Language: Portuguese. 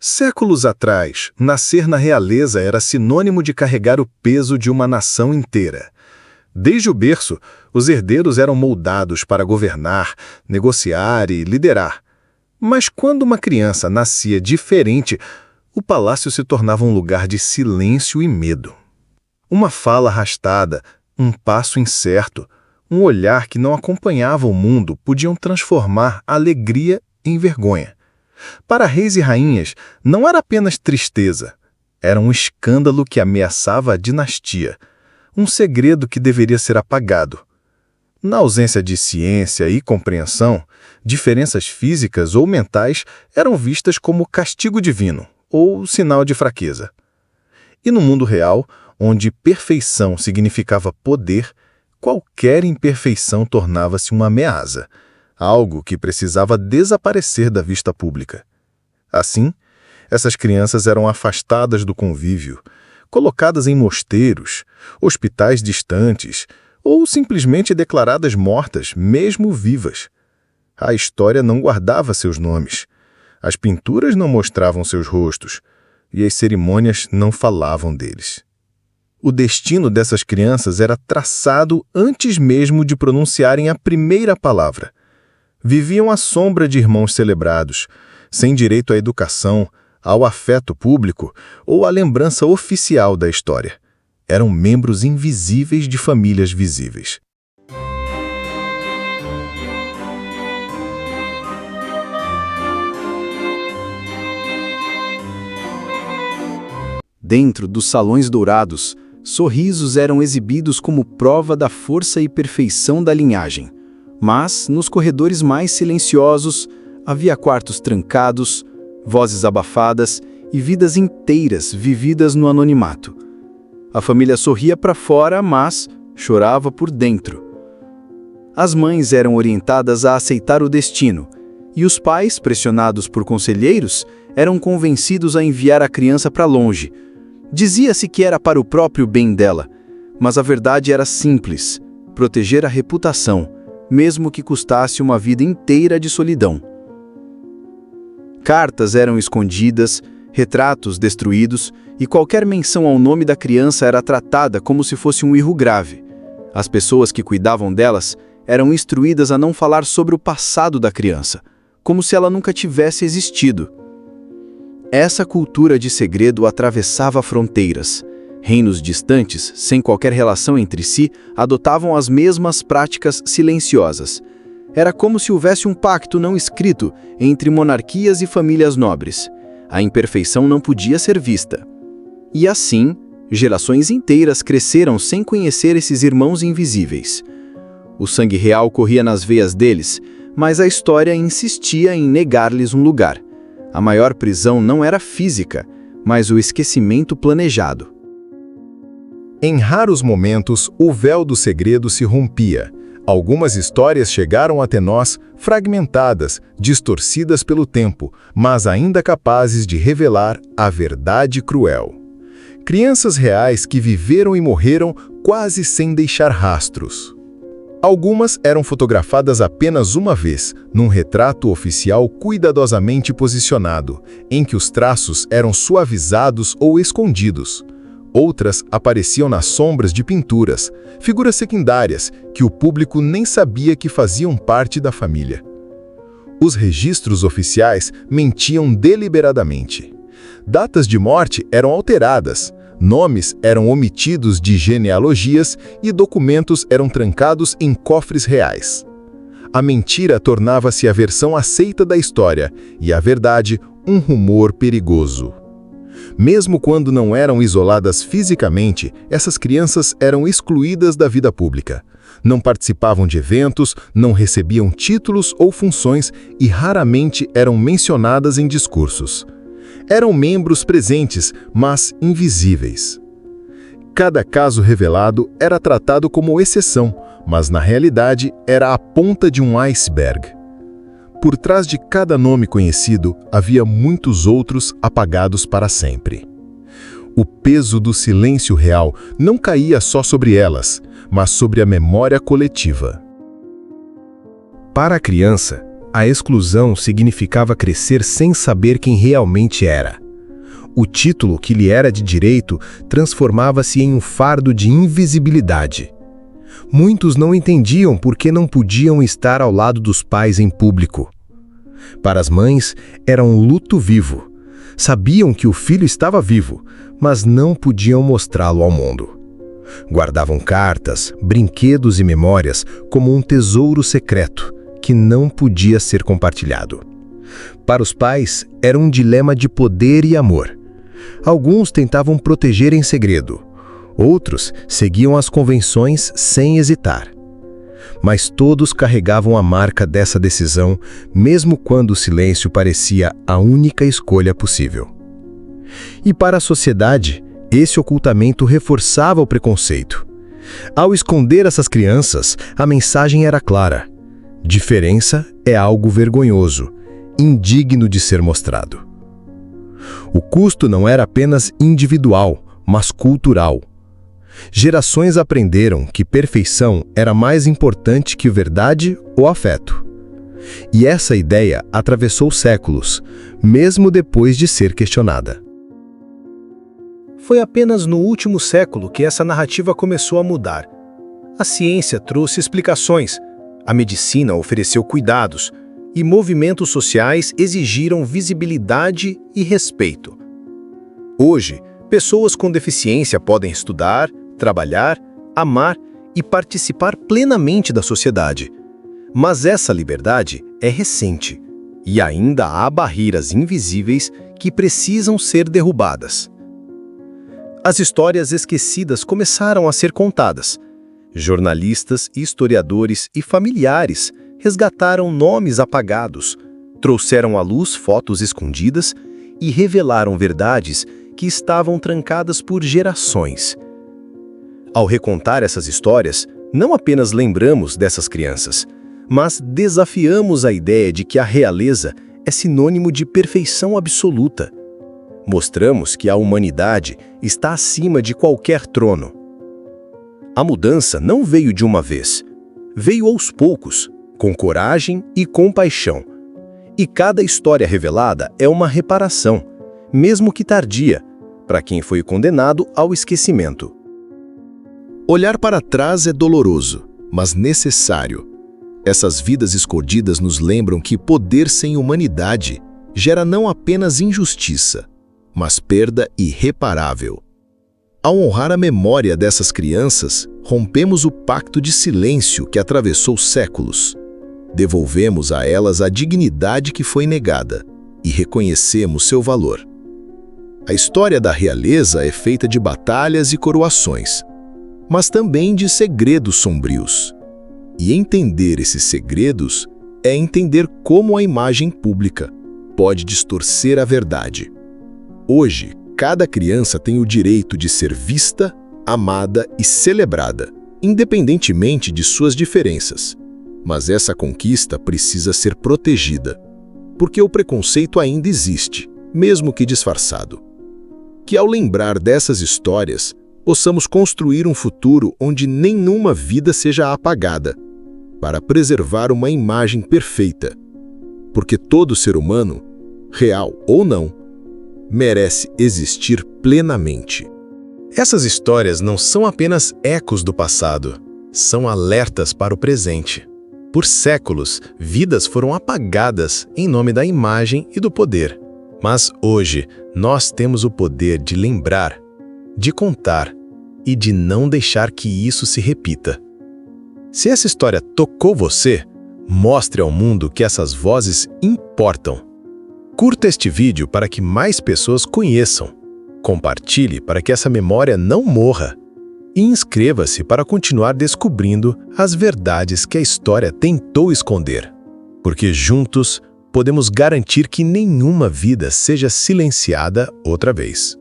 Séculos atrás, nascer na realeza era sinônimo de carregar o peso de uma nação inteira. Desde o berço, os herdeiros eram moldados para governar, negociar e liderar. Mas quando uma criança nascia diferente, o palácio se tornava um lugar de silêncio e medo. Uma fala arrastada, um passo incerto, um olhar que não acompanhava o mundo podiam transformar a alegria em vergonha. Para reis e rainhas, não era apenas tristeza, era um escândalo que ameaçava a dinastia, um segredo que deveria ser apagado. Na ausência de ciência e compreensão, diferenças físicas ou mentais eram vistas como castigo divino ou sinal de fraqueza. E no mundo real, onde perfeição significava poder, qualquer imperfeição tornava-se uma ameaça, algo que precisava desaparecer da vista pública. Assim, essas crianças eram afastadas do convívio, colocadas em mosteiros, hospitais distantes ou simplesmente declaradas mortas, mesmo vivas. A história não guardava seus nomes, as pinturas não mostravam seus rostos e as cerimônias não falavam deles. O destino dessas crianças era traçado antes mesmo de pronunciarem a primeira palavra. Viviam à sombra de irmãos celebrados, sem direito à educação, ao afeto público ou à lembrança oficial da história. Eram membros invisíveis de famílias visíveis. Dentro dos salões dourados, sorrisos eram exibidos como prova da força e perfeição da linhagem. Mas, nos corredores mais silenciosos, havia quartos trancados, vozes abafadas e vidas inteiras vividas no anonimato. A família sorria para fora, mas chorava por dentro. As mães eram orientadas a aceitar o destino, e os pais, pressionados por conselheiros, eram convencidos a enviar a criança para longe. Dizia-se que era para o próprio bem dela, mas a verdade era simples: proteger a reputação, mesmo que custasse uma vida inteira de solidão. Cartas eram escondidas, retratos destruídos, e qualquer menção ao nome da criança era tratada como se fosse um erro grave. As pessoas que cuidavam delas eram instruídas a não falar sobre o passado da criança, como se ela nunca tivesse existido. Essa cultura de segredo atravessava fronteiras. Reinos distantes, sem qualquer relação entre si, adotavam as mesmas práticas silenciosas. Era como se houvesse um pacto não escrito entre monarquias e famílias nobres. A imperfeição não podia ser vista. E assim, gerações inteiras cresceram sem conhecer esses irmãos invisíveis. O sangue real corria nas veias deles, mas a história insistia em negar-lhes um lugar. A maior prisão não era física, mas o esquecimento planejado. Em raros momentos, o véu do segredo se rompia. Algumas histórias chegaram até nós fragmentadas, distorcidas pelo tempo, mas ainda capazes de revelar a verdade cruel. Crianças reais que viveram e morreram quase sem deixar rastros. Algumas eram fotografadas apenas uma vez, num retrato oficial cuidadosamente posicionado, em que os traços eram suavizados ou escondidos. Outras apareciam nas sombras de pinturas, figuras secundárias que o público nem sabia que faziam parte da família. Os registros oficiais mentiam deliberadamente. Datas de morte eram alteradas, nomes eram omitidos de genealogias e documentos eram trancados em cofres reais. A mentira tornava-se a versão aceita da história e a verdade um rumor perigoso. Mesmo quando não eram isoladas fisicamente, essas crianças eram excluídas da vida pública. Não participavam de eventos, não recebiam títulos ou funções e raramente eram mencionadas em discursos. Eram membros presentes, mas invisíveis. Cada caso revelado era tratado como exceção, mas na realidade era a ponta de um iceberg. Por trás de cada nome conhecido, havia muitos outros apagados para sempre. O peso do silêncio real não caía só sobre elas, mas sobre a memória coletiva. Para a criança, a exclusão significava crescer sem saber quem realmente era. O título que lhe era de direito transformava-se em um fardo de invisibilidade. Muitos não entendiam por que não podiam estar ao lado dos pais em público. Para as mães, era um luto vivo. Sabiam que o filho estava vivo, mas não podiam mostrá-lo ao mundo. Guardavam cartas, brinquedos e memórias como um tesouro secreto que não podia ser compartilhado. Para os pais, era um dilema de poder e amor. Alguns tentavam proteger em segredo, outros seguiam as convenções sem hesitar. Mas todos carregavam a marca dessa decisão, mesmo quando o silêncio parecia a única escolha possível. E para a sociedade, esse ocultamento reforçava o preconceito. Ao esconder essas crianças, a mensagem era clara: diferença é algo vergonhoso, indigno de ser mostrado. O custo não era apenas individual, mas cultural. Gerações aprenderam que perfeição era mais importante que verdade ou afeto. E essa ideia atravessou séculos, mesmo depois de ser questionada. Foi apenas no último século que essa narrativa começou a mudar. A ciência trouxe explicações, a medicina ofereceu cuidados, e movimentos sociais exigiram visibilidade e respeito. Hoje, pessoas com deficiência podem estudar, trabalhar, amar e participar plenamente da sociedade. Mas essa liberdade é recente e ainda há barreiras invisíveis que precisam ser derrubadas. As histórias esquecidas começaram a ser contadas. Jornalistas, historiadores e familiares resgataram nomes apagados, trouxeram à luz fotos escondidas e revelaram verdades que estavam trancadas por gerações. Ao recontar essas histórias, não apenas lembramos dessas crianças, mas desafiamos a ideia de que a realeza é sinônimo de perfeição absoluta. Mostramos que a humanidade está acima de qualquer trono. A mudança não veio de uma vez, veio aos poucos, com coragem e compaixão. E cada história revelada é uma reparação, mesmo que tardia, para quem foi condenado ao esquecimento. Olhar para trás é doloroso, mas necessário. Essas vidas escondidas nos lembram que poder sem humanidade gera não apenas injustiça, mas perda irreparável. Ao honrar a memória dessas crianças, rompemos o pacto de silêncio que atravessou séculos. Devolvemos a elas a dignidade que foi negada e reconhecemos seu valor. A história da realeza é feita de batalhas e coroações, mas também de segredos sombrios. E entender esses segredos é entender como a imagem pública pode distorcer a verdade. Hoje, cada criança tem o direito de ser vista, amada e celebrada, independentemente de suas diferenças. Mas essa conquista precisa ser protegida, porque o preconceito ainda existe, mesmo que disfarçado. Que ao lembrar dessas histórias, possamos construir um futuro onde nenhuma vida seja apagada, para preservar uma imagem perfeita. Porque todo ser humano, real ou não, merece existir plenamente. Essas histórias não são apenas ecos do passado, são alertas para o presente. Por séculos, vidas foram apagadas em nome da imagem e do poder. Mas hoje, nós temos o poder de lembrar, de contar e de não deixar que isso se repita. Se essa história tocou você, mostre ao mundo que essas vozes importam. Curta este vídeo para que mais pessoas conheçam. Compartilhe para que essa memória não morra. E inscreva-se para continuar descobrindo as verdades que a história tentou esconder. Porque juntos podemos garantir que nenhuma vida seja silenciada outra vez.